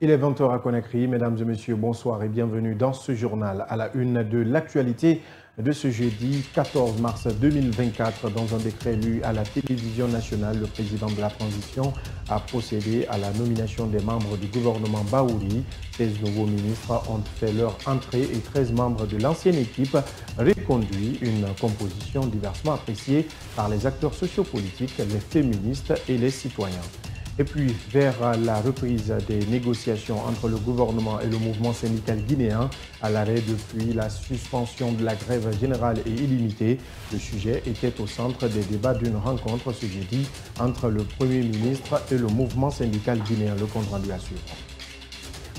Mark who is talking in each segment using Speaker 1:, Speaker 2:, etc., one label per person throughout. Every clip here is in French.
Speaker 1: Il est 20h à Conakry. Mesdames et messieurs, bonsoir et bienvenue dans ce journal. À la une de l'actualité de ce jeudi 14 mars 2024, dans un décret lu à la télévision nationale, le président de la transition a procédé à la nomination des membres du gouvernement Bahouri. 16 nouveaux ministres ont fait leur entrée et 13 membres de l'ancienne équipe reconduit, une composition diversement appréciée par les acteurs sociopolitiques, les féministes et les citoyens. Et puis, vers la reprise des négociations entre le gouvernement et le mouvement syndical guinéen, à l'arrêt depuis la suspension de la grève générale et illimitée, le sujet était au centre des débats d'une rencontre ce jeudi entre le Premier ministre et le mouvement syndical guinéen. Le compte rendu à suivre.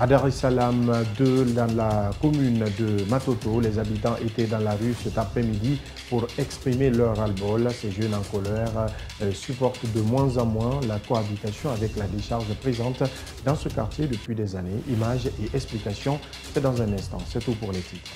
Speaker 1: À Dar es Salaam 2, dans la commune de Matoto, les habitants étaient dans la rue cet après-midi pour exprimer leur ras-le-bol. Ces jeunes en colère supportent de moins en moins la cohabitation avec la décharge présente dans ce quartier depuis des années. Images et explications, c'est dans un instant. C'est tout pour les titres.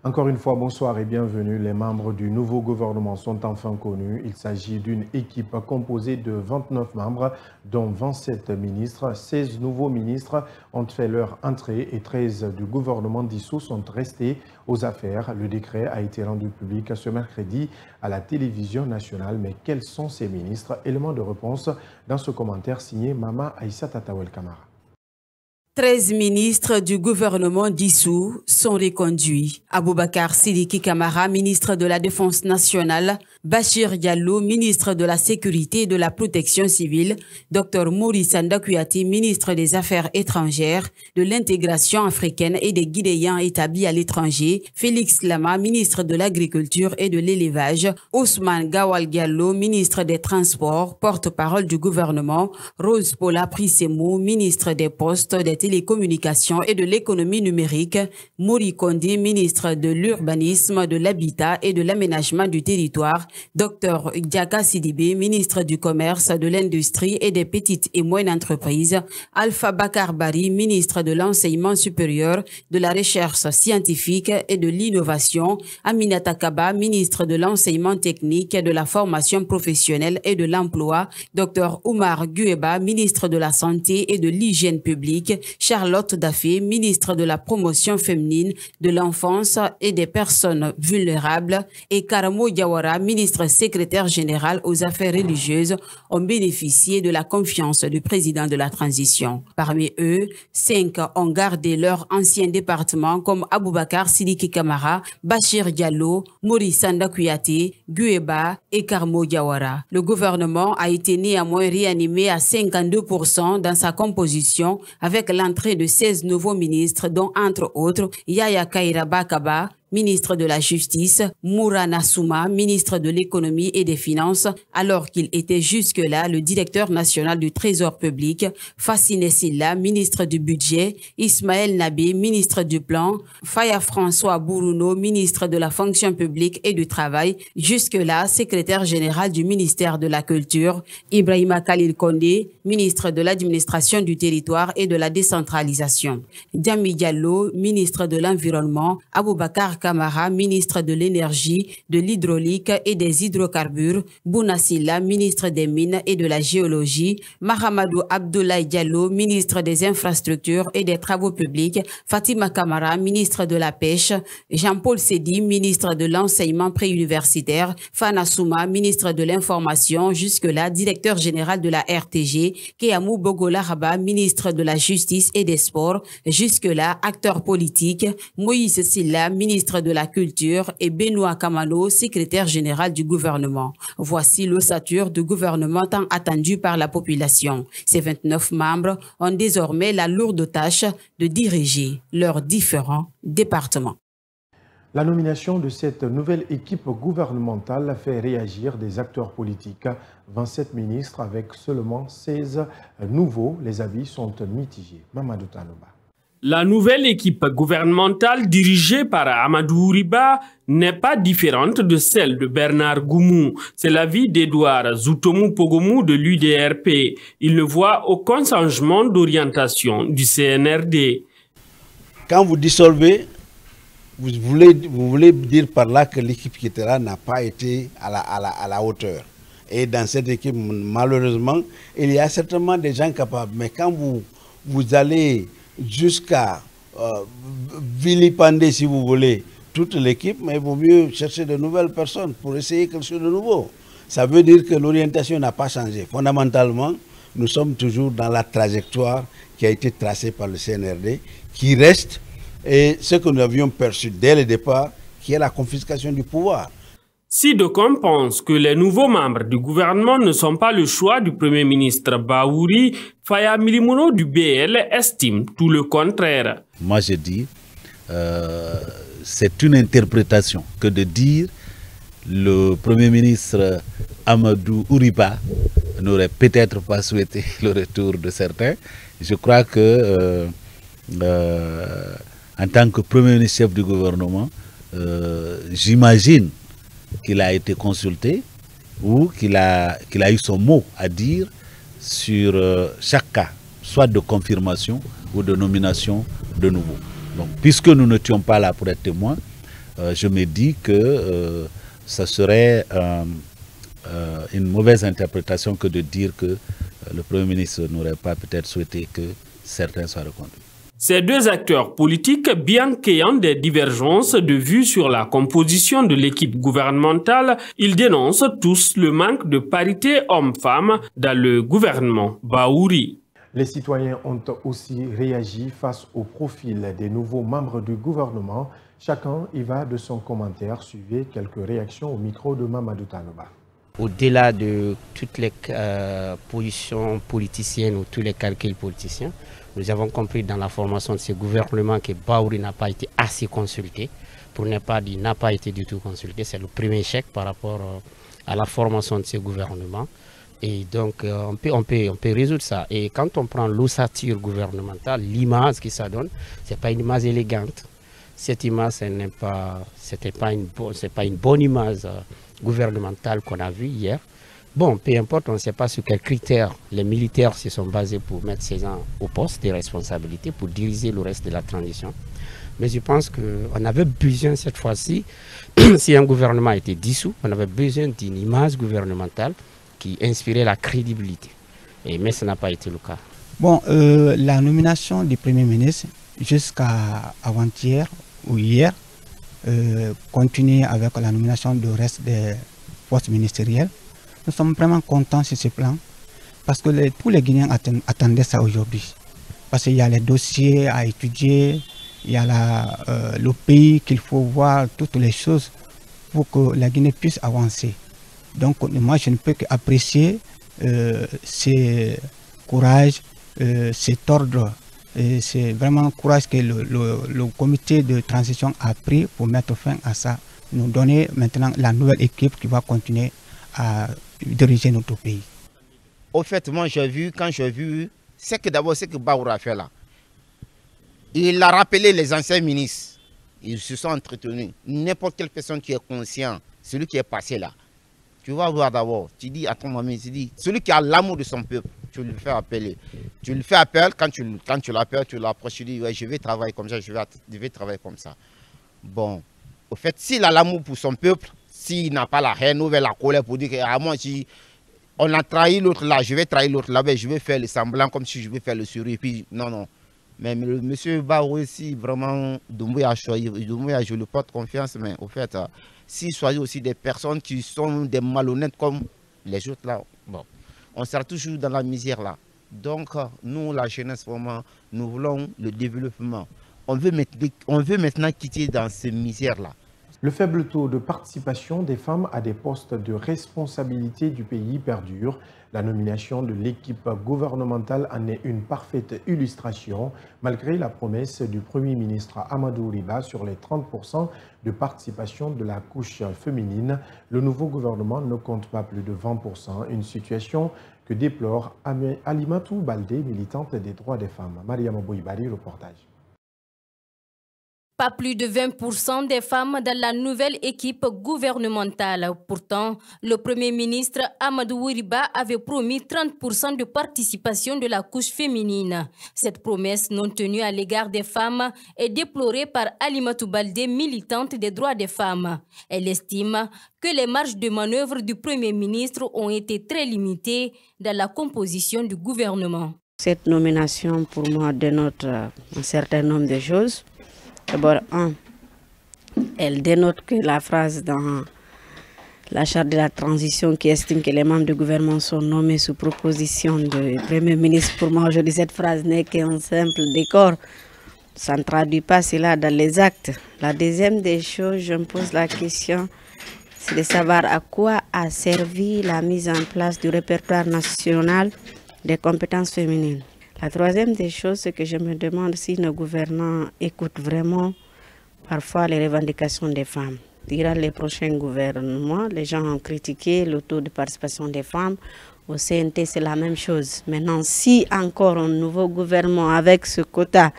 Speaker 1: Encore une fois, bonsoir et bienvenue. Les membres du nouveau gouvernement sont enfin connus. Il s'agit d'une équipe composée de 29 membres, dont 27 ministres. 16 nouveaux ministres ont fait leur entrée et 13 du gouvernement dissous sont restés aux affaires. Le décret a été rendu public ce mercredi à la télévision nationale. Mais quels sont ces ministres? Élément de réponse dans ce commentaire signé Mama Aïssa Tatawel Kamara.
Speaker 2: 13 ministres du gouvernement dissous sont reconduits. Aboubakar Sidiki Kamara, ministre de la Défense nationale, Bachir Diallo, ministre de la Sécurité et de la Protection civile, Dr Maurice Sanda Kouyaté, ministre des Affaires étrangères, de l'intégration africaine et des Guinéens établis à l'étranger, Félix Lama, ministre de l'Agriculture et de l'Élevage, Ousmane Gawal Diallo, ministre des Transports, porte-parole du gouvernement, Rose Paula Prissemou, ministre des Postes, des Télécommunications et de l'économie numérique, Mori Kondé, ministre de l'Urbanisme, de l'Habitat et de l'Aménagement du territoire, Dr Diaka Sidibé, ministre du Commerce, de l'Industrie et des petites et moyennes entreprises, Alpha Bakar Bari, ministre de l'Enseignement supérieur, de la Recherche scientifique et de l'Innovation, Aminata Kaba, ministre de l'Enseignement technique, de la Formation professionnelle et de l'Emploi, Dr Oumar Gueba, ministre de la Santé et de l'Hygiène publique, Charlotte Daffé, ministre de la Promotion féminine, de l'enfance et des personnes vulnérables, et Karamo Diawara, ministre secrétaire général aux affaires religieuses, ont bénéficié de la confiance du président de la transition. Parmi eux, 5 ont gardé leur ancien département comme Aboubakar Sidiki Kamara, Bachir Diallo, Maurice Sanda Kouyaté, Gueba et Karamo Diawara. Le gouvernement a été néanmoins réanimé à 52% dans sa composition avec l'entrée de 16 nouveaux ministres, dont entre autres Yaya Kaira Bakaba, ministre de la Justice, Moura Nassouma, ministre de l'Économie et des Finances, alors qu'il était jusque-là le directeur national du Trésor public, Fassine Silla, ministre du Budget, Ismaël Nabé, ministre du Plan, Faya François Bourouno, ministre de la Fonction publique et du Travail, jusque-là secrétaire général du ministère de la Culture, Ibrahima Khalil Kondé, ministre de l'Administration du Territoire et de la Décentralisation, Diami Diallo, ministre de l'Environnement, Aboubakar Kamara, ministre de l'Énergie, de l'Hydraulique et des Hydrocarbures, Bouna Silla, ministre des Mines et de la Géologie, Mahamadou Abdoulaye Diallo, ministre des Infrastructures et des Travaux publics, Fatima Kamara, ministre de la Pêche, Jean-Paul Sedi, ministre de l'Enseignement préuniversitaire, Fana Souma, ministre de l'Information, jusque-là directeur général de la RTG, Kéamou Bogola Raba, ministre de la Justice et des Sports, jusque-là acteur politique, Moïse Silla, ministre de la Culture, et Benoît Kamano, secrétaire général du gouvernement. Voici l'ossature du gouvernement tant attendu par la population. Ces 29 membres ont désormais la lourde tâche de diriger leurs différents départements.
Speaker 1: La nomination de cette nouvelle équipe gouvernementale fait réagir des acteurs politiques. 27 ministres avec seulement 16 nouveaux. Les avis sont mitigés. Mamadou Tanoba.
Speaker 3: La nouvelle équipe gouvernementale dirigée par Amadou Riba n'est pas différente de celle de Bernard Goumou. C'est l'avis d'Edouard Zoutomou Pogomou de l'UDRP. Il ne voit aucun changement d'orientation du CNRD.
Speaker 4: Quand vous dissolvez, vous voulez dire par là que l'équipe qui était là n'a pas été à la hauteur. Et dans cette équipe, malheureusement, il y a certainement des gens capables. Mais quand vous allez jusqu'à vilipender, si vous voulez, toute l'équipe, mais il vaut mieux chercher de nouvelles personnes pour essayer quelque chose de nouveau. Ça veut dire que l'orientation n'a pas changé. Fondamentalement, nous sommes toujours dans la trajectoire qui a été tracée par le CNRD, qui reste, et ce que nous avions perçu dès le départ, qui est la confiscation du pouvoir.
Speaker 3: Si d'aucuns pensent que les nouveaux membres du gouvernement ne sont pas le choix du Premier ministre Bahouri, Faya Milimono du BL estime tout le contraire.
Speaker 5: Moi je dis, c'est une interprétation que de dire le Premier ministre Amadou Ouriba n'aurait peut-être pas souhaité le retour de certains. Je crois que en tant que Premier ministre chef du gouvernement, j'imagine qu'il a été consulté ou qu'il a eu son mot à dire sur chaque cas, soit de confirmation ou de nomination de nouveau. Donc, puisque nous n'étions pas là pour être témoins, je me dis que ça serait une mauvaise interprétation que de dire que le Premier ministre n'aurait pas peut-être souhaité que certains soient reconduits.
Speaker 3: Ces deux acteurs politiques, bien qu'ayant des divergences de vues sur la composition de l'équipe gouvernementale, ils dénoncent tous le manque de parité homme-femme dans le gouvernement Bahouri.
Speaker 1: Les citoyens ont aussi réagi face au profil des nouveaux membres du gouvernement. Chacun y va de son commentaire. Suivez quelques réactions au micro de Mamadou Taloba.
Speaker 6: Au-delà de toutes les positions politiciennes ou tous les calculs politiciens, nous avons compris dans la formation de ce gouvernement que Bahouri n'a pas été assez consulté, pour ne pas dire n'a pas été du tout consulté. C'est le premier échec par rapport à la formation de ce gouvernement. Et donc on peut résoudre ça. Et quand on prend l'ossature gouvernementale, l'image que ça donne, ce n'est pas une image élégante. Cette image, ce n'est pas une bonne image gouvernementale qu'on a vue hier. Bon, peu importe, on ne sait pas sur quels critères les militaires se sont basés pour mettre ces gens au poste de responsabilité, pour diriger le reste de la transition. Mais je pense qu'on avait besoin cette fois-ci, si un gouvernement était dissous, on avait besoin d'une image gouvernementale qui inspirait la crédibilité. Mais ça n'a pas été le cas.
Speaker 7: Bon, la nomination du Premier ministre jusqu'à avant-hier ou hier continue avec la nomination du reste des postes ministériels. Nous sommes vraiment contents sur ce plan parce que tous les Guinéens attendaient ça aujourd'hui. Parce qu'il y a les dossiers à étudier, il y a le pays qu'il faut voir, toutes les choses pour que la Guinée puisse avancer. Donc moi je ne peux qu'apprécier ce courage, cet ordre. C'est vraiment le courage que le comité de transition a pris pour mettre fin à ça. Nous donner maintenant la nouvelle équipe qui va continuer à diriger notre pays.
Speaker 8: Au fait, moi quand j'ai vu, c'est que d'abord ce que Bahouri a fait là. Il a rappelé les anciens ministres. Ils se sont entretenus. N'importe quelle personne qui est conscient, celui qui est passé là, tu vas voir d'abord, tu dis à ton ami, tu dis, celui qui a l'amour de son peuple, tu le fais appeler. Tu le fais appel, quand tu l'appelles, tu l'approches, tu dis, ouais, je vais travailler comme ça, je vais travailler comme ça. Bon, au fait, s'il a l'amour pour son peuple, s'il n'a pas la haine ou la colère pour dire que à moi, si on a trahi l'autre là, je vais trahir l'autre là, ben, je vais faire le semblant comme si je vais faire le sourire. Puis non, non. Mais le monsieur Bahouri aussi, vraiment, Doumbouya, je lui porte confiance, mais au fait, s'il choisit aussi des personnes qui sont des malhonnêtes comme les autres là, bon, on sera toujours dans la misère là. Donc, nous, la jeunesse, vraiment, nous voulons le développement. On veut maintenant quitter dans ces misères là.
Speaker 1: Le faible taux de participation des femmes à des postes de responsabilité du pays perdure. La nomination de l'équipe gouvernementale en est une parfaite illustration, malgré la promesse du Premier ministre Amadou Ouriba sur les 30% de participation de la couche féminine. Le nouveau gouvernement ne compte pas plus de 20%, une situation que déplore Alimatou Baldé, militante des droits des femmes. Mariama Boibari, reportage.
Speaker 9: Pas plus de 20% des femmes dans la nouvelle équipe gouvernementale. Pourtant, le Premier ministre Amadou Ouriba avait promis 30% de participation de la couche féminine. Cette promesse non tenue à l'égard des femmes est déplorée par Alimatou Baldé, militante des droits des femmes. Elle estime que les marges de manœuvre du Premier ministre ont été très limitées dans la composition du gouvernement.
Speaker 10: Cette nomination, pour moi, dénote un certain nombre de choses. D'abord, elle dénote que la phrase dans la charte de la transition qui estime que les membres du gouvernement sont nommés sous proposition du Premier ministre, pour moi aujourd'hui cette phrase n'est qu'un simple décor. Ça ne traduit pas cela dans les actes. La deuxième des choses, je me pose la question, c'est de savoir à quoi a servi la mise en place du répertoire national des compétences féminines. La troisième des choses, c'est que je me demande si nos gouvernants écoutent vraiment parfois les revendications des femmes. Durant les prochains gouvernements, les gens ont critiqué le taux de participation des femmes. Au CNT, c'est la même chose. Maintenant, si encore un nouveau gouvernement avec ce quota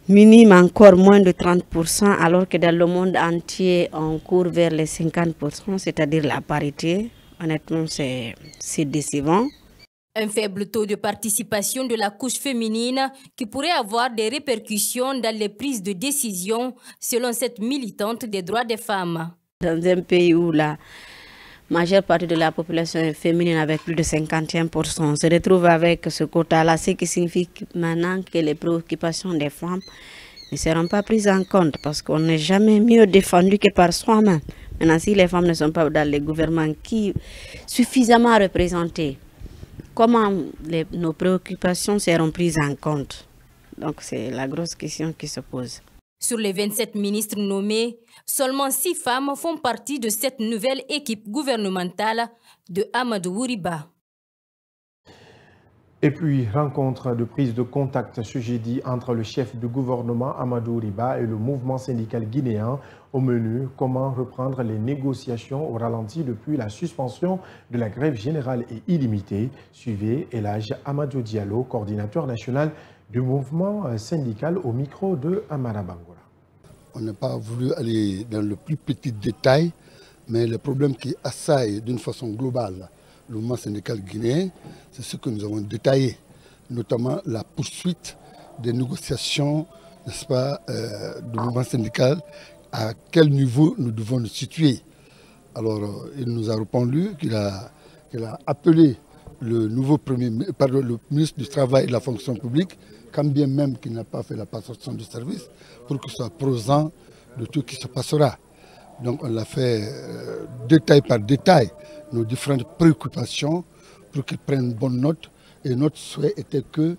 Speaker 10: minime encore moins de 30%, alors que dans le monde entier, on court vers les 50%, c'est-à-dire la parité, honnêtement, c'est décevant.
Speaker 9: Un faible taux de participation de la couche féminine qui pourrait avoir des répercussions dans les prises de décision, selon cette militante des droits des femmes.
Speaker 10: Dans un pays où la majeure partie de la population est féminine avec plus de 51%, on se retrouve avec ce quota-là, ce qui signifie maintenant que les préoccupations des femmes ne seront pas prises en compte parce qu'on n'est jamais mieux défendu que par soi-même. Maintenant, si les femmes ne sont pas dans les gouvernements qui suffisamment représentés, comment nos préoccupations seront prises en compte? Donc c'est la grosse question qui se pose.
Speaker 9: Sur les 27 ministres nommés, seulement 6 femmes font partie de cette nouvelle équipe gouvernementale de Amadou Ouriba.
Speaker 1: Et puis, rencontre de prise de contact ce jeudi entre le chef du gouvernement Amadou Ouriba et le mouvement syndical guinéen. Au menu, comment reprendre les négociations au ralenti depuis la suspension de la grève générale et illimitée. Suivez Elhadj Amadou Diallo, coordinateur national du mouvement syndical, au micro de Amara Bangoura.
Speaker 11: On n'a pas voulu aller dans le plus petit détail, mais le problème qui assaille d'une façon globale le mouvement syndical guinéen, c'est ce que nous avons détaillé, notamment la poursuite des négociations, n'est-ce pas, du mouvement syndical, à quel niveau nous devons nous situer. Alors, il nous a répondu qu'il a appelé le nouveau le ministre du Travail et de la Fonction publique, quand bien même qu'il n'a pas fait la passation de service, pour qu'il soit présent de tout ce qui se passera. Donc, on l'a fait détail par détail, nos différentes préoccupations, pour qu'il prenne bonne note. Et notre souhait était que,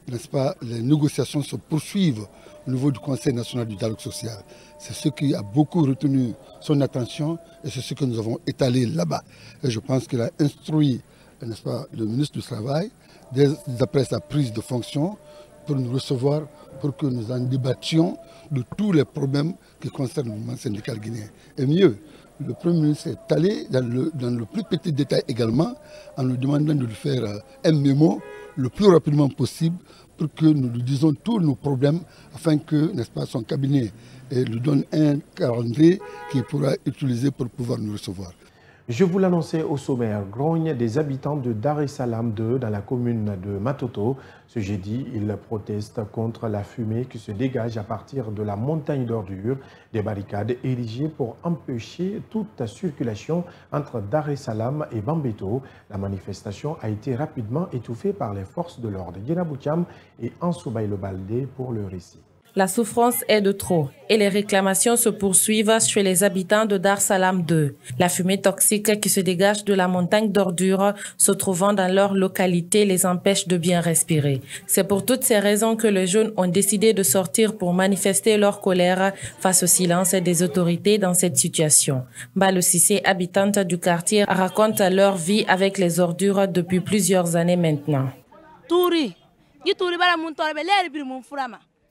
Speaker 11: n'est-ce pas, les négociations se poursuivent au niveau du Conseil national du dialogue social. C'est ce qui a beaucoup retenu son attention et c'est ce que nous avons étalé là-bas. Et je pense qu'il a instruit, n'est-ce pas, le ministre du Travail, dès après sa prise de fonction, pour nous recevoir, pour que nous en débattions de tous les problèmes qui concernent le mouvement syndical guinéen. Et mieux, le Premier ministre est allé dans le plus petit détail également, en nous demandant de lui faire un mémo le plus rapidement possible pour que nous lui disions tous nos problèmes afin que, n'est-ce pas, son cabinet lui donne un calendrier qu'il pourra utiliser pour pouvoir nous recevoir.
Speaker 1: Je vous l'annonçais au sommaire, grogne des habitants de Dar es Salaam 2 dans la commune de Matoto. Ce jeudi, ils protestent contre la fumée qui se dégage à partir de la montagne d'ordures, des barricades érigées pour empêcher toute circulation entre Dar es Salaam et Bambeto. La manifestation a été rapidement étouffée par les forces de l'ordre. Guéna Boutiam et Ansoubaï Le Baldé pour le récit.
Speaker 12: La souffrance est de trop et les réclamations se poursuivent chez les habitants de Dar es Salaam 2. La fumée toxique qui se dégage de la montagne d'ordures se trouvant dans leur localité les empêche de bien respirer. C'est pour toutes ces raisons que les jeunes ont décidé de sortir pour manifester leur colère face au silence des autorités dans cette situation. Balo Sissé, habitante du quartier, raconte leur vie avec les ordures depuis plusieurs années maintenant.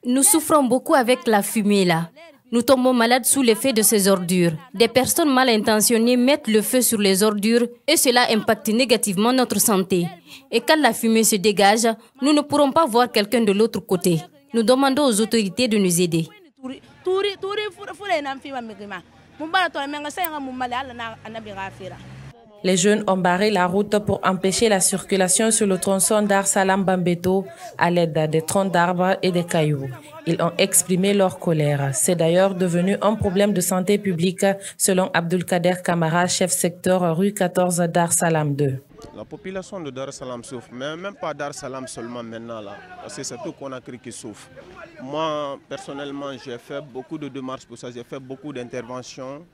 Speaker 9: Nous souffrons beaucoup avec la fumée là. Nous tombons malades sous l'effet de ces ordures. Des personnes mal intentionnées mettent le feu sur les ordures et cela impacte négativement notre santé. Et quand la fumée se dégage, nous ne pourrons pas voir quelqu'un de l'autre côté. Nous demandons aux autorités de nous aider.
Speaker 12: Les jeunes ont barré la route pour empêcher la circulation sur le tronçon Dar Salam Bambeto à l'aide des troncs d'arbres et des cailloux. Ils ont exprimé leur colère. C'est d'ailleurs devenu un problème de santé publique, selon Abdulkader Kamara, chef secteur rue 14 Dar Salam 2.
Speaker 13: La population de Dar Salam souffre, mais même pas Dar Salam seulement maintenant là, parce que c'est tout Conakry qui souffre. Moi, personnellement, j'ai fait beaucoup de démarches pour ça, j'ai fait beaucoup d'interventions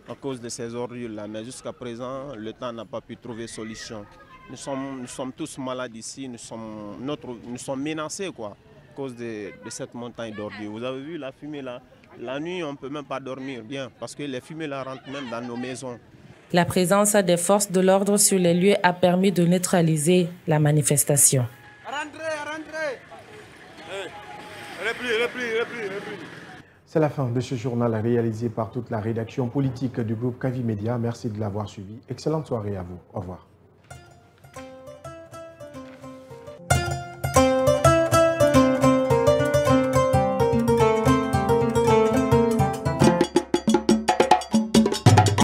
Speaker 13: à cause de ces ordures-là, mais jusqu'à présent, le temps n'a pas pu trouver solution. Nous sommes tous malades ici, nous sommes menacés quoi, à cause de cette montagne d'ordures. Vous avez vu la fumée là, la nuit on ne peut même pas dormir bien, parce que les fumées là rentrent même dans nos maisons.
Speaker 12: La présence des forces de l'ordre sur les lieux a permis de neutraliser la manifestation.
Speaker 13: Rentrez. Repli.
Speaker 1: C'est la fin de ce journal réalisé par toute la rédaction politique du groupe Kavi Média. Merci de l'avoir suivi. Excellente soirée à vous. Au revoir.